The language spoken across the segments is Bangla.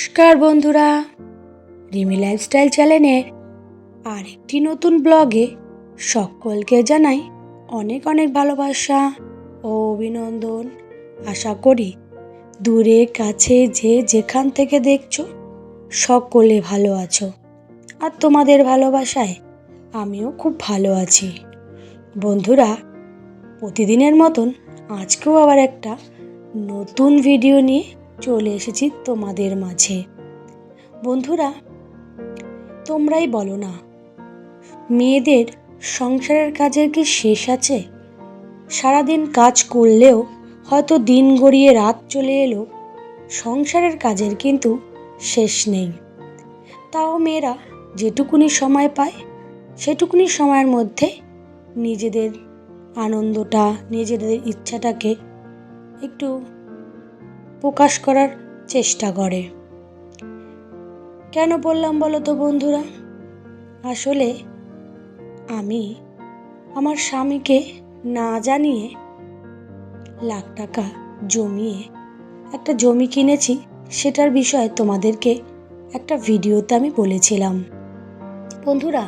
নমস্কার বন্ধুরা, রিমি লাইফস্টাইল চ্যানেলের আরেকটি নতুন ব্লগে সকলকে জানাই অনেক অনেক ভালোবাসা ও অভিনন্দন। আশা করি দূরে কাছে যে যেখান থেকে দেখছো সকলে ভালো আছো, আর তোমাদের ভালোবাসায় আমিও খুব ভালো আছি। বন্ধুরা, প্রতিদিনের মতন আজকেও আবার একটা নতুন ভিডিও নিয়ে চলে এসেছি তোমাদের মাঝে। বন্ধুরা, তোমরাই বলো না, মেয়েদের সংসারের কাজের কি শেষ আছে? সারাদিন কাজ করলেও হয়তো দিন গড়িয়ে রাত চলে এলো, সংসারের কাজের কিন্তু শেষ নেই। তাও মেয়েরা যেটুকুনি সময় পায় সেটুকুনি সময়ের মধ্যে নিজেদের আনন্দটা, নিজেদের ইচ্ছাটাকে একটু প্রকাশ করার চেষ্টা করে। কেন বললাম বলো তো বন্ধুরা? আসলে আমি আমার স্বামীকে না জানিয়ে লাখ টাকা জমিয়ে একটা জমি কিনেছি, সেটার বিষয়ে তোমাদেরকে একটা ভিডিওতে আমি বলেছিলাম। বন্ধুরা,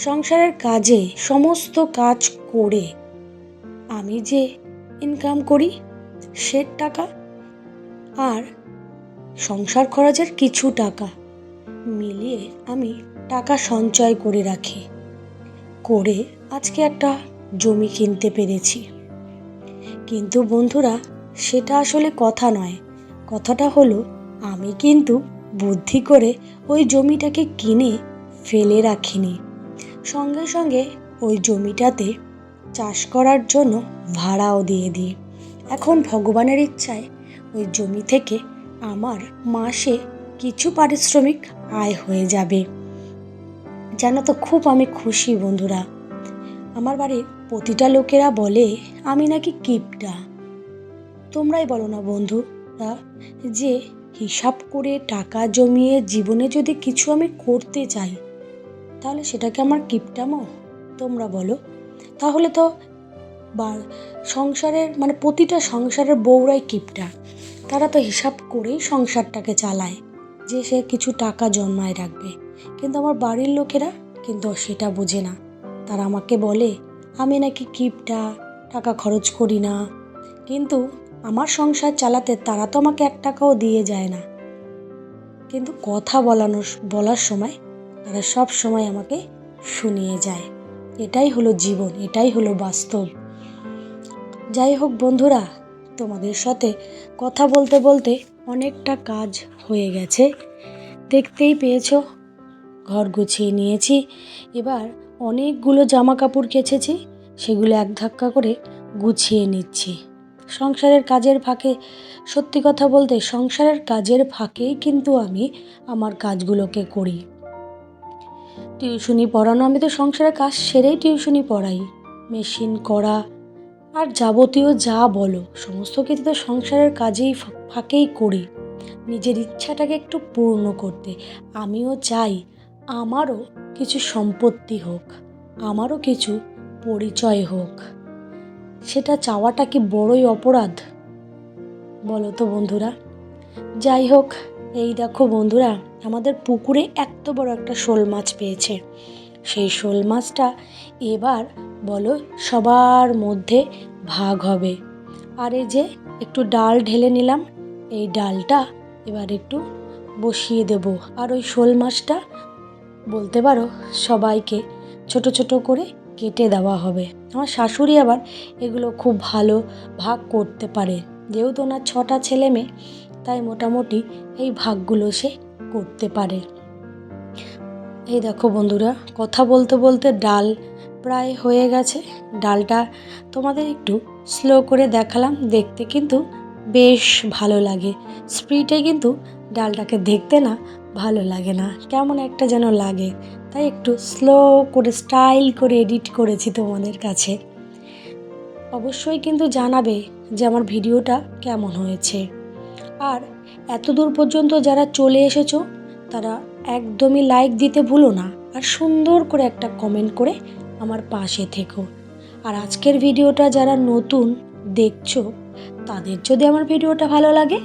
সংসারের কাজে সমস্ত কাজ করে আমি যে ইনকাম করি সে টাকা আর সংসার খরচের কিছু টাকা মিলিয়ে আমি টাকা সঞ্চয় করে রাখি, করে আজকে একটা জমি কিনতে পেরেছি। কিন্তু বন্ধুরা, সেটা আসলে কথা নয়। কথাটা হলো, আমি কিন্তু বুদ্ধি করে ওই জমিটাকে কিনে ফেলে রাখিনি, সঙ্গে সঙ্গে ওই জমিটাতে চাষ করার জন্য ভাড়াও দিয়ে দিই। এখন ভগবানের ইচ্ছায় ওই জমি থেকে আমার মাসে কিছু পারিশ্রমিক আয় হয়ে যাবে। জানো তো, খুব আমি খুশি বন্ধুরা। আমার বাড়ির প্রতিটা লোকেরা বলে আমি নাকি কিপটা। তোমরাই বলো না বন্ধুরা, যে হিসাব করে টাকা জমিয়ে জীবনে যদি কিছু আমি করতে চাই, তাহলে সেটাকে আমার কিপটামো? তোমরা বলো। তাহলে তো সংসারের প্রতিটা সংসারের বউরাই কিপটা। তারা তো হিসাব করেই সংসারটাকে চালায় যে সে কিছু টাকা জমায় রাখবে। কিন্তু আমার বাড়ির লোকেরা কিন্তু সেটা বোঝে না। তারা আমাকে বলে আমি নাকি কিপটা, টাকা খরচ করি না। কিন্তু আমার সংসার চালাতে তারা তো আমাকে 1 টাকাও দিয়ে যায় না। কিন্তু কথা বলার সময় তারা সব সময় আমাকে শুনিয়ে যায়। এটাই হলো জীবন, এটাই হলো বাস্তব। যাই হোক বন্ধুরা, তোমাদের সাথে কথা বলতে বলতে অনেকটা কাজ হয়ে গেছে, দেখতেই পেয়েছো। ঘর গুছিয়ে নিয়েছি, এবার অনেকগুলো জামা কাপড় কেচেছি, সেগুলো এক ধাক্কা করে গুছিয়ে নিচ্ছি। সংসারের কাজের ফাঁকে, সত্যি কথা বলতে সংসারের কাজের ফাঁকেই কিন্তু আমি আমার কাজগুলোকে করি। টিউশনি পড়ানো, আমি তো সংসারের কাজ সেরেই টিউশনি পড়াই। মেশিন করা আর যাবতীয় যা বলো সমস্ত কিছু তো সংসারের কাজেই ফাঁকেই করি, নিজের ইচ্ছাটাকে একটু পূর্ণ করতে। আমিও চাই আমারও কিছু সম্পত্তি হোক, আমারও কিছু পরিচয় হোক। সেটা চাওয়াটা কি বড়ই অপরাধ বলো তো বন্ধুরা? যাই হোক, এই দেখো বন্ধুরা, আমাদের পুকুরে এত বড় একটা শোল মাছ পেয়েছে। সেই শোল মাছটা এবার বলো সবার মধ্যে ভাগ হবে। আর এই যে একটু ডাল ঢেলে নিলাম, এই ডালটা এবার একটু বসিয়ে দেব। আর ওই শোল মাছটা বলতে পারো সবাইকে ছোট ছোট করে কেটে দেওয়া হবে। আমার শাশুড়ি আবার এগুলো খুব ভালো ভাগ করতে পারে, যেহেতু ওনার 6টা ছেলে মেয়ে, তাই মোটামুটি এই ভাগগুলো সে করতে পারে। এই দেখো বন্ধুরা, কথা বলতে বলতে ডাল প্রায় হয়ে গেছে। ডালটা তোমাদের একটু স্লো করে দেখালাম, দেখতে কিন্তু বেশ ভালো লাগে। স্পিডে কিন্তু ডালটাকে দেখতে না ভালো লাগে না, কেমন একটা যেন লাগে, তাই একটু স্লো করে স্টাইল করে এডিট করেছি তোমাদের কাছে। অবশ্যই কিন্তু জানাবে যে আমার ভিডিওটা কেমন হয়েছে। আর এত দূর পর্যন্ত যারা চলে এসেছো তারা একদমই লাইক দিতে ভুলো না, আর সুন্দর করে একটা কমেন্ট করে আমার পাশে থেকো। আর আজকের ভিডিওটা যারা নতুন দেখছো, তাদের যদি আমার ভিডিওটা ভালো লাগে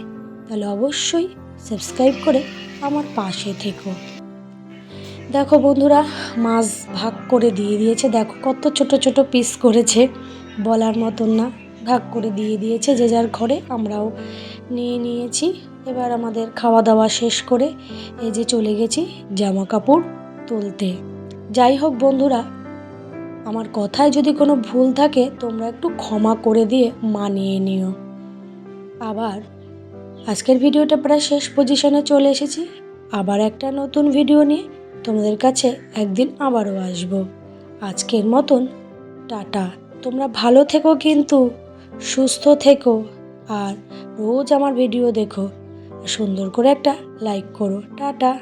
তাহলে অবশ্যই সাবস্ক্রাইব করে আমার পাশে থেকো। দেখো বন্ধুরা, মাছ ভাগ করে দিয়ে দিয়েছে। দেখো কত ছোট ছোট পিস করেছে, বলার মতন না। ভাগ করে দিয়ে দিয়েছে যে যার ঘরে, আমরাও নিয়ে নিয়েছি। এবার আমাদের খাওয়া দাওয়া শেষ করে এই যে চলে গেছি জামা কাপড় তুলতে। যাই হোক বন্ধুরা, আমার কথায় যদি কোনো ভুল থাকে তোমরা একটু ক্ষমা করে দিয়ে মানিয়ে নিও। আবার আজকের ভিডিওটা প্রায় শেষ পজিশনে চলে এসেছি। আবার একটা নতুন ভিডিও নিয়ে তোমাদের কাছে একদিন আবারও আসবো। আজকের মতন টাটা। তোমরা ভালো থেকো, কিন্তু সুস্থ থেকো, আর রোজ আমার ভিডিও দেখো, সুন্দর করে একটা লাইক করো। টাটা।